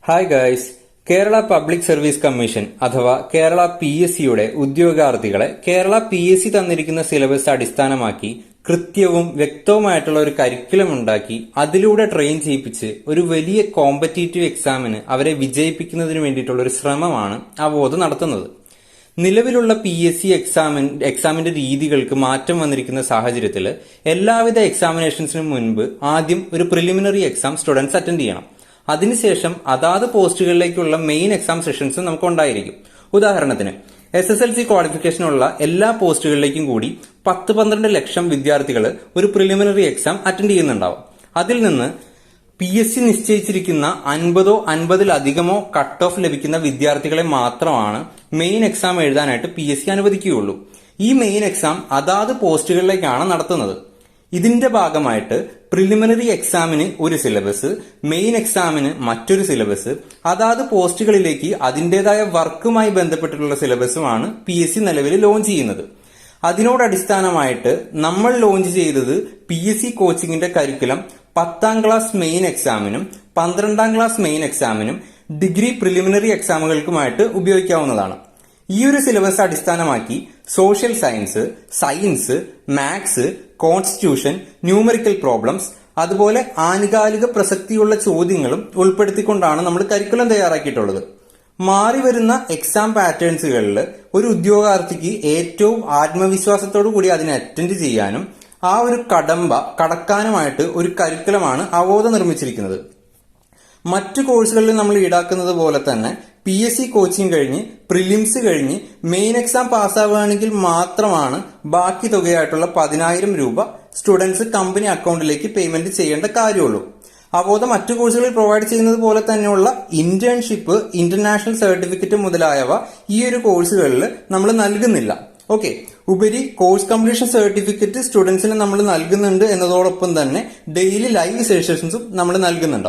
Hi guys, Kerala public service commission അഥവാ Kerala PSCയുടെ ഉദ്യോഗാർത്ഥികളെ Kerala PSC തന്നിരിക്കുന്ന syllabus അടിസ്ഥാനമാക്കി കൃത്യവും വ്യക്തവുമായിട്ടുള്ള ഒരു കരിക്കുലം ഉണ്ടാക്കി അതിലൂടെ ട്രെയിൻ ചെയ്യിപ്പിച്ച് ഒരു വലിയ കോമ്പറ്റീറ്റീവ് എക്സാമിന് അവരെ വിജയിപ്പിക്കുന്നതിന് വേണ്ടിയിട്ടുള്ള ഒരു ശ്രമമാണ് അവോധ നടത്തുന്നത്. നിലവിലുള്ള PSC എക്സാമിന്റെ രീതികൾക്ക് മാറ്റം വന്നിരിക്കുന്ന സാഹചര്യത്തിൽ എല്ലാവിധ എക്സാമിനേഷൻസിനും മുൻപ് ആദ്യം ഒരു പ്രിലിമിനറി എക്സാം സ്റ്റുഡൻസ് അറ്റൻഡ് ചെയ്യണം. അതിനുശേഷം അതാത് പോസ്റ്റുകളിലേക്കുള്ള മെയിൻ എക്സാം സെഷൻസ് നമുക്ക് ഉണ്ടായിരിക്കും. ഉദാഹരണത്തിന് SSLC ക്വാളിഫിക്കേഷനുള്ള എല്ലാ പോസ്റ്റുകളിലേക്കും കൂടി 10-12 ലക്ഷം വിദ്യാർത്ഥികൾ ഒരു പ്രിലിമിനറി എക്സാം അറ്റൻഡ് ചെയ്യുന്നുണ്ടാവും. അതിൽ നിന്ന് PSC നിശ്ചയിച്ചിരിക്കുന്ന 50-ഓ 50-ലധികമോ കട്ട് ഓഫ് ലഭിക്കുന്ന വിദ്യാർത്ഥികളെ മാത്രമാണ് മെയിൻ എക്സാം എഴുതാനായിട്ട് PSC അനുവദിക്കുകയുള്ളൂ. ഈ മെയിൻ എക്സാം അതാത് പോസ്റ്റുകളിലേക്കാണ് നടത്തുന്നത്. ഇതിന്റെ ഭാഗമായിട്ട് പ്രിലിമിനറി എക്സാമിന് ഒരു സിലബസ്, മെയിൻ എക്സാമിന് മറ്റൊരു സിലബസ്, അതാത് പോസ്റ്റുകളിലേക്ക് അതിന്റേതായ വർക്കുമായി ബന്ധപ്പെട്ടിട്ടുള്ള സിലബസുമാണ് PSC നിലവിൽ ലോഞ്ച് ചെയ്യുന്നത്. അതിനോടടിസ്ഥാനമായിട്ട് നമ്മൾ ലോഞ്ച് ചെയ്തത് PSC കോച്ചിങ്ങിന്റെ കരിക്കുലം 10ാം ക്ലാസ് മെയിൻ എക്സാമിനും 12ാം ക്ലാസ് മെയിൻ എക്സാമിനും ഡിഗ്രി പ്രിലിമിനറി എക്സാമുകൾക്കുമായിട്ട് ഉപയോഗിക്കാവുന്നതാണ്. ഈ ഒരു സിലബസ് അടിസ്ഥാനമാക്കി social science, maths, constitution, numerical problems, അതുപോലെ ആനുകാലിക പ്രസക്തിയുള്ള ചോദ്യങ്ങളും ഉൾപ്പെടുത്തിക്കൊണ്ടാണ് നമ്മൾ കരിക്കുലം തയ്യാറാക്കിയിട്ടുള്ളത്. മാറി വരുന്ന എക്സാം പാറ്റേൺസുകളിൽ ഒരു ഉദ്യോഗാർത്ഥിക്ക് ഏറ്റവും ആത്മവിശ്വാസത്തോടു കൂടി അതിനെ അറ്റൻഡ് ചെയ്യാനും ആ ഒരു കടമ്പ കടക്കാനുമായിട്ട് ഒരു കരിക്കുലമാണ് അവോധ നിർമ്മിച്ചിരിക്കുന്നത്. മറ്റു കോഴ്സുകളിൽ നമ്മൾ ഈടാക്കുന്നത് പോലെ തന്നെ PSC കോച്ചിങ് കഴിഞ്ഞ് പ്രിലിംസ് കഴിഞ്ഞ് മെയിൻ എക്സാം പാസ്സാവുകയാണെങ്കിൽ മാത്രമാണ് ബാക്കി തുകയായിട്ടുള്ള 10,000 രൂപ സ്റ്റുഡൻസ് കമ്പനി അക്കൗണ്ടിലേക്ക് പേയ്മെന്റ് ചെയ്യേണ്ട കാര്യമുള്ളൂ. അവോധ മറ്റു കോഴ്സുകളിൽ പ്രൊവൈഡ് ചെയ്യുന്നത് പോലെ തന്നെയുള്ള ഇന്റേൺഷിപ്പ്, ഇന്റർനാഷണൽ സർട്ടിഫിക്കറ്റ് മുതലായവ ഈ ഒരു കോഴ്സുകളിൽ നമ്മൾ നൽകുന്നില്ല. ഓക്കെ, ഉപരി കോഴ്സ് കംപ്ലീഷൻ സർട്ടിഫിക്കറ്റ് സ്റ്റുഡൻസിന് നമ്മൾ നൽകുന്നുണ്ട് എന്നതോടൊപ്പം തന്നെ ഡെയിലി ലൈവ് സെഷൻസും നമ്മൾ നൽകുന്നുണ്ട്.